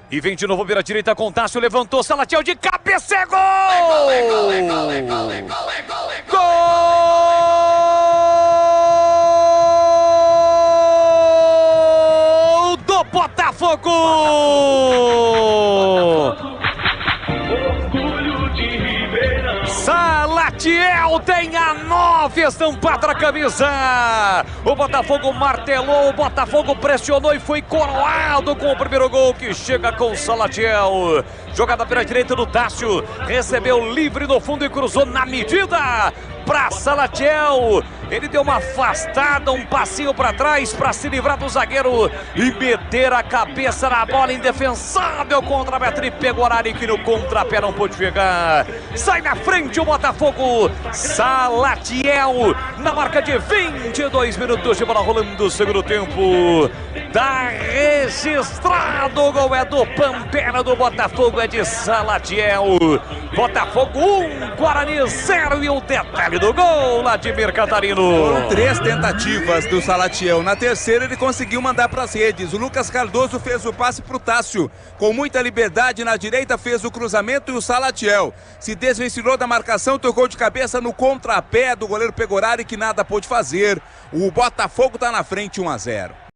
E vem de novo pela direita com Tássio, levantou, Salatiel de cabeça, é gol! Gol do Botafogo! Salatiel tem a 9 estampada na camisa. O Botafogo martelou, o Botafogo pressionou e foi coroado com o primeiro gol que chega com o Salatiel. Jogada pela direita do Tássio, recebeu livre no fundo e cruzou na medida para Salatiel. Ele deu uma afastada, um passinho para trás para se livrar do zagueiro e meter a cabeça na bola, indefensável contra a Betri Pegorari, que no contrapé não pôde chegar. Sai na frente o Botafogo. Salatiel na marca de 22 minutos de bola rolando o segundo tempo. Tá registrado, o gol é do Pantera do Botafogo, é de Salatiel. Botafogo 1, Guarani 0 e o detalhe do gol lá de Catarino. Foram 3 tentativas do Salatiel. Na terceira ele conseguiu mandar para as redes. O Lucas Cardoso fez o passe para o Tássio. Com muita liberdade na direita fez o cruzamento e o Salatiel se desvencilhou da marcação, tocou de cabeça no contrapé do goleiro Pegorari, que nada pôde fazer. O Botafogo está na frente 1-0.